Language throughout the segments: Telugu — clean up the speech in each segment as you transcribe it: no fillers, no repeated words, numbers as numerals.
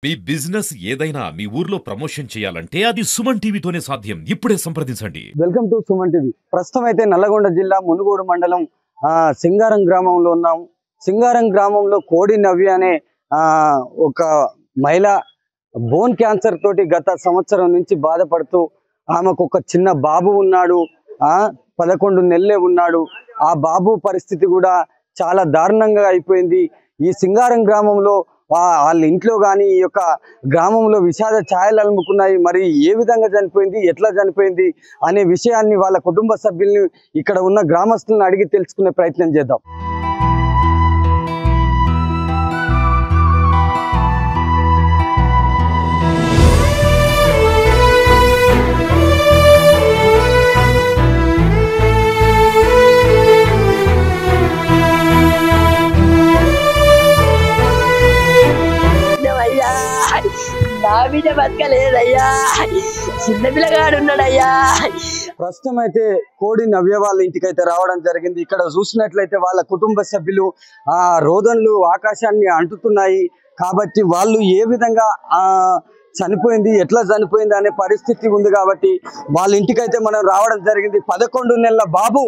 మీ బిజినెస్ ఏదైనా మీ ఊర్లో ప్రమోషన్ చేయాలంటే అది సుమన్ టీవీతోనే సాధ్యం. ఇప్పుడే సంప్రదించండి. Welcome to Suman TV. ప్రస్తుతం అయితే నల్లగొండ జిల్లా మునుగోడు మండలం సింగారం గ్రామంలో ఉన్నాం. సింగారం గ్రామంలో కోడి నవ్య అనే ఒక మహిళ బోన్ క్యాన్సర్ తోటి గత సంవత్సరం నుంచి బాధపడుతూ ఆమెకు ఒక చిన్న బాబు ఉన్నాడు. 11 నెలలే ఉన్నాడు. ఆ బాబు పరిస్థితి కూడా చాలా దారుణంగా అయిపోయింది. ఈ సింగారం గ్రామంలో వాళ్ళ ఇంట్లో కానీ ఈ యొక్క గ్రామంలో విషాద ఛాయలు అలుముకున్నాయి. మరి ఏ విధంగా చనిపోయింది, ఎట్లా చనిపోయింది అనే విషయాన్ని వాళ్ళ కుటుంబ సభ్యుల్ని, ఇక్కడ ఉన్న గ్రామస్తులను అడిగి తెలుసుకునే ప్రయత్నం చేద్దాం. చిన్న పిల్లగాడు ఉన్నాడయ్యా. ప్రస్తుతం అయితే కోడి నవ్య వాళ్ళ ఇంటికైతే రావడం జరిగింది. ఇక్కడ చూసినట్లయితే వాళ్ళ కుటుంబ సభ్యులు రోదనలు ఆకాశాన్ని అంటుతున్నాయి. కాబట్టి వాళ్ళు ఏ విధంగా చనిపోయింది, ఎట్లా చనిపోయింది అనే పరిస్థితి ఉంది. కాబట్టి వాళ్ళ ఇంటికైతే మనం రావడం జరిగింది. 11 నెలల బాబు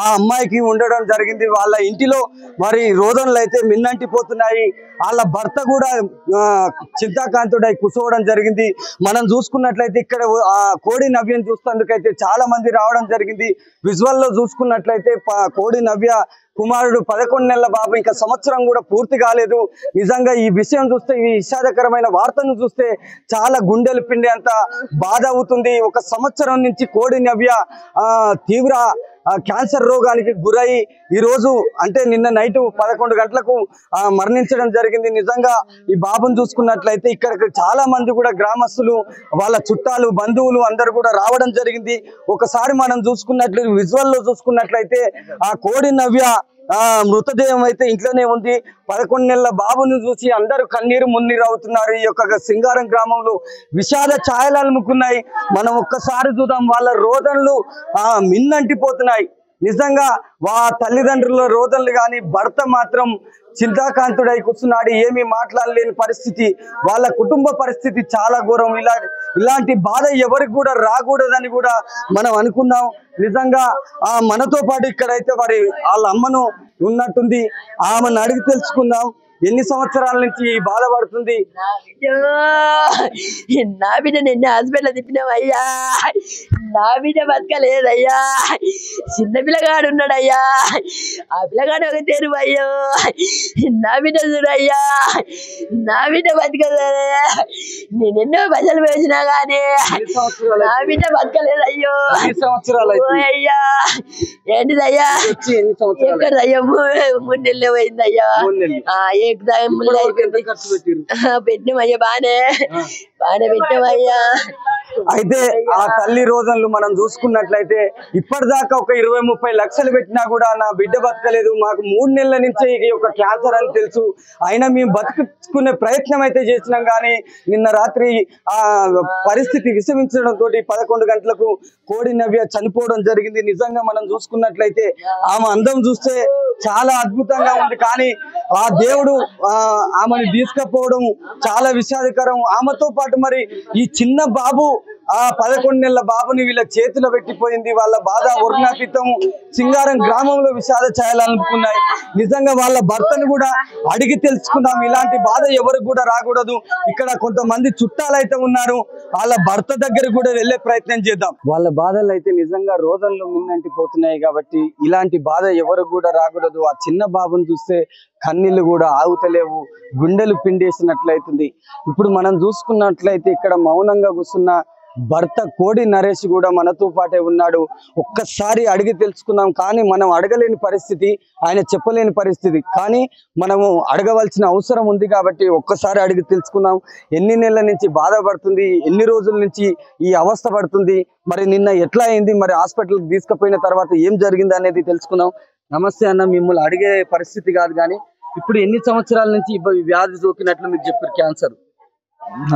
ఆ అమ్మాయికి ఉండడం జరిగింది. వాళ్ళ ఇంటిలో మరి రోదనలు అయితే మిన్నంటిపోతున్నాయి. వాళ్ళ భర్త కూడా చింతాకాంతుడై కూర్చోవడం జరిగింది. మనం చూసుకున్నట్లయితే ఇక్కడ కోడి నవ్యను చూస్తేందుకైతే చాలా మంది రావడం జరిగింది. విజువల్లో చూసుకున్నట్లయితే కోడి నవ్య కుమారుడు 11 నెలల బాబు, ఇంకా సంవత్సరం కూడా పూర్తి కాలేదు. నిజంగా ఈ విషయం చూస్తే, ఈ విషాదకరమైన వార్తను చూస్తే చాలా గుండెలు పిండి అంత బాధ అవుతుంది. ఒక సంవత్సరం నుంచి కోడి నవ్య తీవ్ర క్యాన్సర్ రోగానికి గురై ఈరోజు అంటే నిన్న నైట్ 11 గంటలకు మరణించడం జరిగింది. నిజంగా ఈ బాబును చూసుకున్నట్లయితే ఇక్కడ చాలా మంది కూడా గ్రామస్తులు, వాళ్ళ చుట్టాలు, బంధువులు అందరూ కూడా రావడం జరిగింది. ఒకసారి మనం చూసుకున్నట్లయితే విజువల్లో చూసుకున్నట్లయితే ఆ కోడి నవ్య మృతదేహం అయితే ఇంట్లోనే ఉంది. 11 నెలల బాబును చూసి అందరూ కన్నీరు మున్నీరు అవుతున్నారు. ఈ యొక్క సింగారం గ్రామంలో విషాద ఛాయలు అలుముకున్నాయి. మనం ఒక్కసారి చూద్దాం. వాళ్ళ రోదనలు మిన్నంటిపోతున్నాయి. నిజంగా తల్లిదండ్రుల రోదనలు కానీ, భర్త మాత్రం చింతాకాంతుడై కూర్చున్నాడు. ఏమీ మాట్లాడలేని పరిస్థితి. వాళ్ళ కుటుంబ పరిస్థితి చాలా ఘోరం. ఇలాంటి బాధ ఎవరికి కూడా రాకూడదని కూడా మనం అనుకుందాం. నిజంగా మనతో పాటు ఇక్కడైతే మరి వాళ్ళ అమ్మను ఉన్నట్టుంది. ఆమెను అడిగి తెలుసుకుందాం ఎన్ని సంవత్సరాల నుంచి బాధపడుతుంది. నా బిడ్డ నిన్న హాస్పిటల్ తిప్పినావయ్యా. నా బిడ్డ బతకలేదయ్యా. చిన్న పిల్లగాడు ఉన్నాడయ్యా. ఆ పిల్లగాడు ఒక తెరువు అయ్యో. నా బిడ్డ చూడయ్యా. నా బిడ్డ బతకలేదయ్యా. నేను ఎన్నో బజలు వేసినా గానీ నా బిడ్డ బతకలేదయ్యో. అయ్యా ఏంటిదయ్యా? ఎక్కడయ్యా? 3 నెలలు పోయిందయ్యా. పెట్టినమయ్యా. బానే పెట్టినమయ్యా. అయితే ఆ తల్లి రోజులు మనం చూసుకున్నట్లయితే ఇప్పటిదాకా ఒక 20-30 లక్షలు పెట్టినా కూడా నా బిడ్డ బతకలేదు, మాకు 3 నెలల నుంచి ఈ యొక్క క్యాన్సర్ అని తెలుసు, అయినా మేము బతుకునే ప్రయత్నం అయితే చేసినాం. కానీ నిన్న రాత్రి ఆ పరిస్థితి విషమించడం తోటి 11 గంటలకు కోడి నవ్య చనిపోవడం జరిగింది. నిజంగా మనం చూసుకున్నట్లయితే ఆమె అందం చూస్తే చాలా అద్భుతంగా ఉంది. కానీ ఆ దేవుడు ఆమెను తీసుకపోవడం చాలా విషాదకరం. ఆమెతో పాటు మరి ఈ చిన్న బాబు 11 నెలల బాబుని వీళ్ళ చేతిలో పెట్టిపోయింది. వాళ్ళ బాధ వర్ణాతీతం. సింగారం గ్రామంలో విషాద ఛాయలు అలుముకున్నాయి. నిజంగా వాళ్ళ భర్తను కూడా అడిగి తెలుసుకుందాం. ఇలాంటి బాధ ఎవరికి కూడా రాకూడదు. ఇక్కడ కొంతమంది చుట్టాలు అయితే ఉన్నారు. వాళ్ళ భర్త దగ్గర కూడా వెళ్ళే ప్రయత్నం చేద్దాం. వాళ్ళ బాధలు అయితే నిజంగా రోజుల్లో మిన్నంటిపోతున్నాయి. కాబట్టి ఇలాంటి బాధ ఎవరికి కూడా రాకూడదు. ఆ చిన్న బాబుని చూస్తే కన్నీళ్లు కూడా ఆగుతలేవు, గుండెలు పిండేసినట్లయితుంది. ఇప్పుడు మనం చూసుకున్నట్లయితే ఇక్కడ మౌనంగా కూర్చున్న భర్త కోడి నరేష్ కూడా మనతో పాటే ఉన్నాడు. ఒక్కసారి అడిగి తెలుసుకుందాం. కానీ మనం అడగలేని పరిస్థితి, ఆయన చెప్పలేని పరిస్థితి. కానీ మనము అడగవలసిన అవసరం ఉంది. కాబట్టి ఒక్కసారి అడిగి తెలుసుకుందాం. ఎన్ని నెలల నుంచి బాధపడుతుంది, ఎన్ని రోజుల నుంచి ఈ అవస్థ పడుతుంది, మరి నిన్న ఎట్లా అయింది, మరి హాస్పిటల్కి తీసుకుపోయిన తర్వాత ఏం జరిగింది అనేది తెలుసుకుందాం. నమస్తే అన్న. మిమ్మల్ని అడిగే పరిస్థితి కాదు, కానీ ఇప్పుడు ఎన్ని సంవత్సరాల నుంచి వ్యాధి సోకినట్లు మీకు చెప్పారు? క్యాన్సర్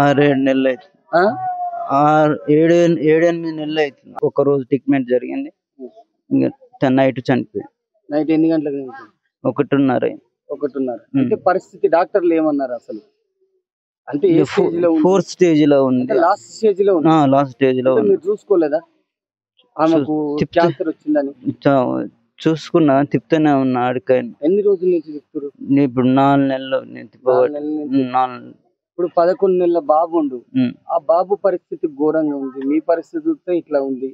7 నెలలు అవుతుంది. 7-8 నెలలు అవుతుంది. ఒక రోజు ట్రీట్మెంట్ జరిగింది. ఇంకా నైట్ చనిపోయింది. నైట్ ఎన్ని గంటలకు? 1:30. అంటే పరిస్థితి డాక్టర్లు ఏమన్నారు అసలు? అంటే ఏ స్టేజ్ లో ఉంది? 4th స్టేజ్ లో ఉంది. లాస్ట్ స్టేజ్ లో ఉంది. లాస్ట్ స్టేజ్ లో అంటే ఉంది. మీరు చూసుకోలేదా ఆమెకు క్యాన్సర్ వచ్చిందని? చూసుకున్నా, తిప్పుతూనే ఉన్నా అడికాయని. ఎన్ని రోజుల నుంచి చెప్తారు? ఇప్పుడు 4 నెలలు నేను 4 నెలల నుంచి. ఇప్పుడు 11 నెలల బాబు ఉండు. ఆ బాబు పరిస్థితి ఘోరంగా ఉంది. మీ పరిస్థితి ఇట్లా ఉంది.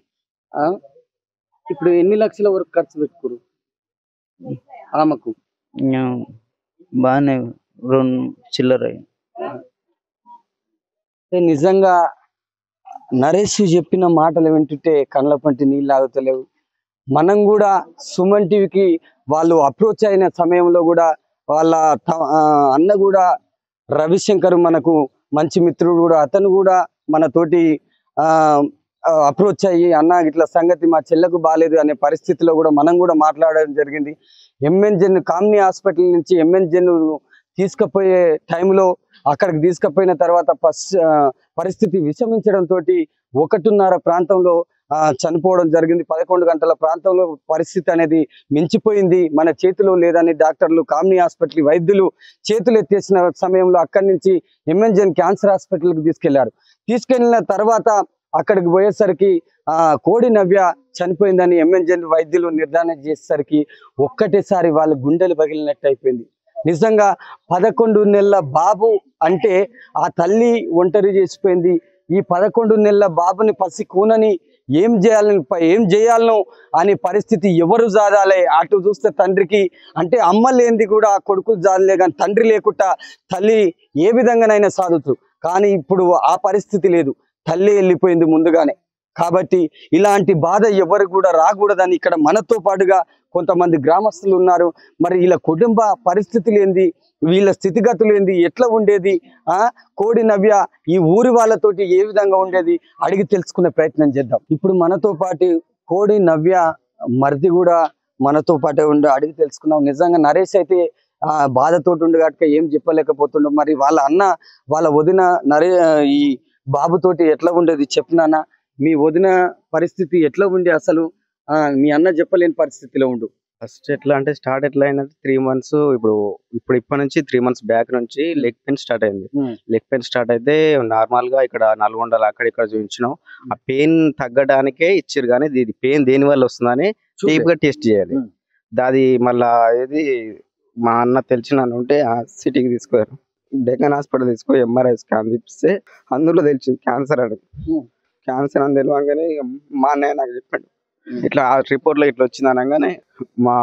ఇప్పుడు ఎన్ని లక్షల వరకు ఖర్చు పెట్టుకోరు ఆమెకు? బాగానే 2 చిల్లర. నిజంగా నరేష్ చెప్పిన మాటలు వింటుంటే కళ్ళ పంటి నీళ్ళు ఆగుతలేవు. మనం కూడా సుమన్ టీవీకి వాళ్ళు అప్రోచ్ అయిన సమయంలో కూడా వాళ్ళ అన్న కూడా రవిశంకర్ మనకు మంచి మిత్రుడు కూడా, అతను కూడా మనతోటి అప్రోచ్ అయ్యి అన్న ఇట్లా సంగతి మా చెల్లకు బాగాలేదు అనే పరిస్థితిలో కూడా మనం కూడా మాట్లాడడం జరిగింది. ఎంఎన్జెన్ కామినీ హాస్పిటల్ నుంచి ఎంఎన్జెన్ తీసుకుపోయే టైంలో అక్కడికి తీసుకుపోయిన తర్వాత పరిస్థితి విషమించడంతో 1:30 ప్రాంతంలో చనిపోవడం జరిగింది. 11 గంటల ప్రాంతంలో పరిస్థితి అనేది మించిపోయింది, మన చేతిలో లేదని డాక్టర్లు కామినీ హాస్పిటల్ వైద్యులు చేతులు ఎత్తేసిన సమయంలో అక్కడి నుంచి ఎంఎన్జెన్ క్యాన్సర్ హాస్పిటల్కి తీసుకెళ్ళిన తర్వాత అక్కడికి పోయేసరికి కోడి నవ్య చనిపోయిందని ఎంఎన్జెన్ వైద్యులు నిర్ధారణ చేసేసరికి ఒక్కటేసారి వాళ్ళ గుండెలు పగిలినట్టు అయిపోయింది. నిజంగా 11 నెలల బాబు అంటే ఆ తల్లి ఒంటరి చేసిపోయింది. ఈ 11 నెలల బాబుని పసి కూనని ఏం చేయాలను అనే పరిస్థితి ఎవరు జాదాలే. అటు చూస్తే తండ్రికి అంటే అమ్మ లేనిది కూడా కొడుకు జాదలే, కానీ తండ్రి లేకుండా తల్లి ఏ విధంగానైనా సాధుతూ, కానీ ఇప్పుడు ఆ పరిస్థితి లేదు, తల్లి వెళ్ళిపోయింది ముందుగానే. కాబట్టి ఇలాంటి బాధ ఎవరు కూడా రాకూడదని ఇక్కడ మనతో పాటుగా కొంతమంది గ్రామస్తులు ఉన్నారు. మరి వీళ్ళ కుటుంబ పరిస్థితులు ఏంది, వీళ్ళ స్థితిగతులు ఏంది, ఎట్లా ఉండేది, కోడి నవ్య ఈ ఊరి వాళ్ళతోటి ఏ విధంగా ఉండేది అడిగి తెలుసుకునే ప్రయత్నం చేద్దాం. ఇప్పుడు మనతో పాటు కోడి నవ్య మరిది కూడా మనతో పాటే ఉండి అడిగి తెలుసుకున్నాం. నిజంగా నరేష్ అయితే బాధతోటి ఉండి కనుక ఏం చెప్పలేకపోతుండే. మరి వాళ్ళ అన్న వాళ్ళ వదిన ఈ బాబుతోటి ఎట్లా ఉండేది చెప్పినానా? మీ వదిన పరిస్థితి ఎట్లా ఉండే అసలు? మీ అన్న చెప్పలేని పరిస్థితిలో ఉండు. ఫస్ట్ ఎట్లా అంటే స్టార్ట్ ఎట్లా అయిందంటే 3 months ఇప్పటి నుంచి 3 months బ్యాక్ నుంచి లెగ్ పెయిన్ స్టార్ట్ అయింది. లెగ్ పెయిన్ స్టార్ట్ అయితే నార్మల్ గా ఇక్కడ నల్గొండలో అక్కడ ఇక్కడ చూపించినాం. ఆ పెయిన్ తగ్గడానికే ఇచ్చారు, కానీ ఇది పెయిన్ దేని వల్ల వస్తుందని డీప్ గా టెస్ట్ చేయాలి. అది మళ్ళా ఏది మా అన్న తెలిసిన ఉంటే ఆ సిటీకి తీసుకుపోయారు. డెక్కన్ హాస్పిటల్ తీసుకొని ఎంఆర్ఐ స్కాన్ తీపిస్తే అందులో తెలిసింది క్యాన్సర్ అని. క్యాన్సర్ అని తెలియగానే మా అన్నయ్య నాకు చెప్పాడు, ఇట్లా ఆ రిపోర్ట్ లో ఇట్లా వచ్చింది అనగానే మా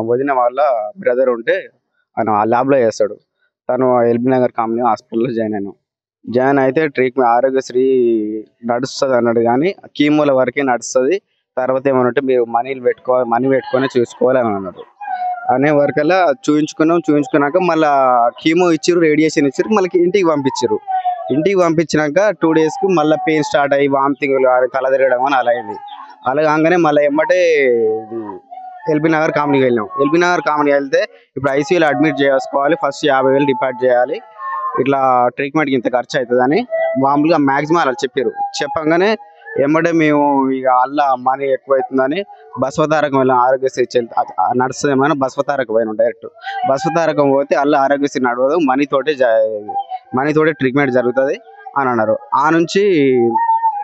వదిన వాళ్ళ బ్రదర్ ఉంటే ఆయన ఆ ల్యాబ్ లో చేస్తాడు. తను ఎల్బీ నగర్ కామినీ హాస్పిటల్లో జాయిన్ అయితే ట్రీట్మెంట్ ఆరోగ్యశ్రీ నడుస్తుంది అన్నాడు, కానీ కీమోల వరకే నడుస్తుంది. తర్వాత ఏమనంటే మీరు మనీ పెట్టుకొని చూసుకోవాలి అని అన్నాడు. అనే వరకల్లా చూయించుకున్నాక మళ్ళీ కీమో ఇచ్చారు, రేడియేషన్ ఇచ్చారు, మళ్ళీ ఇంటికి పంపించినాక 2 days కి మళ్ళీ పెయిన్ స్టార్ట్ అయ్యి వామిటింగ్ తల తిరగడం అని అలా అయింది. అలా కాగానే మళ్ళీ ఎమ్మటే ఎల్బీ నగర్ కామినీకి వెళ్ళాం. ఎల్బీ నగర్ కామినీకి వెళ్తే ఇప్పుడు ఐసీయూలో అడ్మిట్ చేసుకోవాలి, ఫస్ట్ 50,000 డిపాజిట్ చేయాలి, ఇట్లా ట్రీట్మెంట్కి ఇంత ఖర్చు అవుతుందని మామూలుగా మ్యాక్సిమం అలా చెప్పంగానే ఎమ్మటే మేము ఇక అల్ల మనీ ఎక్కువైతుందని బసవతారకం వెళ్ళాం. ఆరోగ్యశ్రీ నడుస్తుందేమో బసవతారకం పోయినాం. డైరెక్ట్ బసవతారకం పోతే అల్ల ఆరోగ్యశ్రీ నడవదు, మనీతోటే ట్రీట్మెంట్ జరుగుతుంది అని అన్నారు. ఆ నుంచి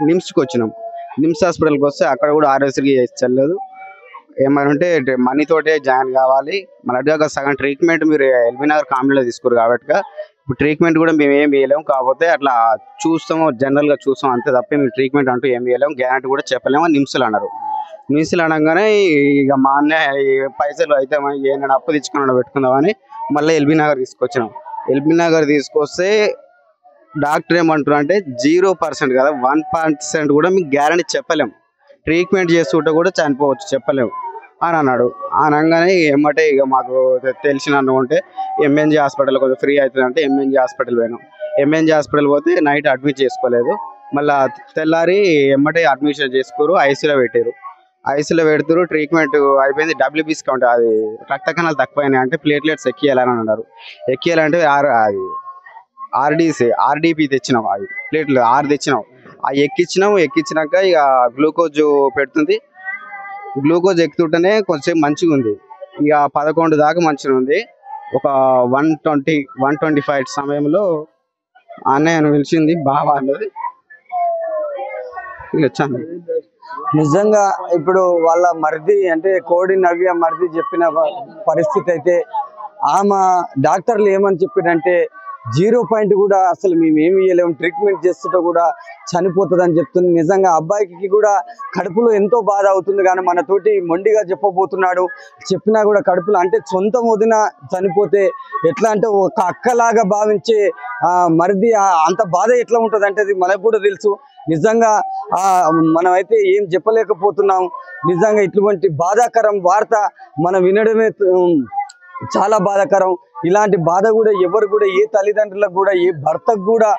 నిమ్స్కి వచ్చినాం. నిమ్స్ హాస్పిటల్కి వస్తే అక్కడ కూడా ఆరోగ్యశ్రీ చెల్లలేదు. ఏమంటే మనీతోటే జాయిన్ కావాలి, మన సగం ట్రీట్మెంట్ మీరు ఎల్బీ నగర్ కామినీలో తీసుకోరు కాబట్టి ఇప్పుడు ట్రీట్మెంట్ కూడా మేము ఏం వేయలేము, కాకపోతే అట్లా జనరల్గా చూస్తాం అంతే తప్ప మేము ట్రీట్మెంట్ అంటూ ఏం వేయలేము, గ్యారంటీ కూడా చెప్పలేము అని నిమ్స్లు అన్నారు. నిమ్స్లు అనగానే ఇక మా అన్నయ్య పైసలు అయితే ఏమైనా అప్పు తెచ్చుకున్నా పెట్టుకుందామని మళ్ళీ ఎల్బీ నగర్ తీసుకొచ్చినాం. ఎల్బీ నగర్ తీసుకొస్తే డాక్టర్ ఏమంటారు అంటే 0% కదా 1% కూడా మీకు గ్యారంటీ చెప్పలేము, ట్రీట్మెంట్ చేస్తుంటే కూడా చనిపోవచ్చు చెప్పలేము అని అన్నాడు. అనగానే ఏమంటే ఇక మాకు తెలిసిన ఉంటే ఎంఎన్జీ హాస్పిటల్ కొంచెం ఫ్రీ అవుతుంది అంటే ఎంఎన్జీ హాస్పిటల్ పోయినాం. ఎంఎన్జీ హాస్పిటల్ పోతే నైట్ అడ్మిట్ చేసుకోలేదు, మళ్ళీ తెల్లారి ఎమ్మటే అడ్మిషన్ చేసుకోరు, ఐసీలో పెడతారు. ట్రీట్మెంట్ అయిపోయింది. WBC కౌంట్ అది రక్త కణాలు తక్కువైనాయి అంటే ప్లేట్లెట్స్ ఎక్కియాలని అన్నారు. ఎక్కియాలంటే ఆర్డీపీ తెచ్చినాం, అవి ప్లేట్లు 6 తెచ్చినాం. అవి ఎక్కించినాక ఇక గ్లూకోజ్ పెడుతుంది. గ్లూకోజ్ ఎక్కుతుంటేనే కొంచెం మంచిగా ఉంది, ఇక 11 దాకా మంచిగా ఉంది. ఒక 125 సమయంలో అన్నయ్య అని పిలిచింది బావ అన్నది వచ్చాను. నిజంగా ఇప్పుడు వాళ్ళ మరిది అంటే కోడి నవ్య మరిది చెప్పిన పరిస్థితి అయితే ఆమె డాక్టర్లు ఏమని చెప్పారంటే 0 పాయింట్ కూడా అసలు మేము ఏమి ఇవ్వలేము, ట్రీట్మెంట్ చేస్తుంటే కూడా చనిపోతుంది అని చెప్తుంది. నిజంగా అబ్బాయికి కూడా కడుపులో ఎంతో బాధ అవుతుంది, కానీ మనతోటి మొండిగా చెప్పబోతున్నాడు. చెప్పినా కూడా కడుపులో అంటే సొంత వదిన చనిపోతే ఎట్లా అంటే ఒక అక్కలాగా భావించే మరిది అంత బాధ ఎట్లా ఉంటుంది అంటే అది మనకు కూడా తెలుసు. నిజంగా మనమైతే ఏం చెప్పలేకపోతున్నాం. నిజంగా ఇటువంటి బాధాకరం వార్త మనం వినడమే చాలా బాధాకరం. ఇలాంటి బాధ కూడా ఎవరు కూడా ఏ తల్లిదండ్రులకు కూడా ఏ భర్తకు కూడా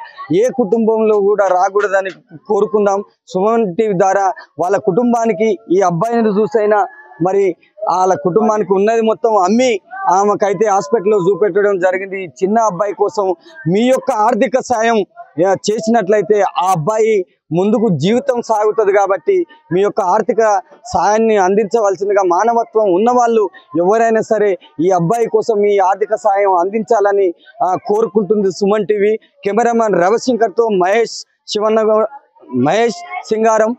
ఏ కుటుంబంలో కూడా రాకూడదని కోరుకుందాం. సుమన్ టీవీ ద్వారా వాళ్ళ కుటుంబానికి ఈ అబ్బాయిని చూసైనా మరి వాళ్ళ కుటుంబానికి ఉన్నది మొత్తం అమ్మి ఆమెకైతే హాస్పిటల్లో చూపెట్టడం జరిగింది. ఈ చిన్న అబ్బాయి కోసం మీ యొక్క ఆర్థిక సాయం చేసినట్లయితే ఆ అబ్బాయి ముందుకు జీవితం సాగుతుంది. కాబట్టి మీ యొక్క ఆర్థిక సాయాన్ని అందించవలసిందిగా మానవత్వం ఉన్నవాళ్ళు ఎవరైనా సరే ఈ అబ్బాయి కోసం మీ ఆర్థిక సాయం అందించాలని కోరుకుంటుంది సుమన్ టీవీ. కెమెరామెన్ రవిశంకర్తో మహేష్ సింగారం.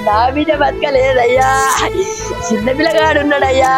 నా బిడ్డ బతకలేదయ్యా, చిన్న పిల్లగాడు ఉన్నాడయ్యా.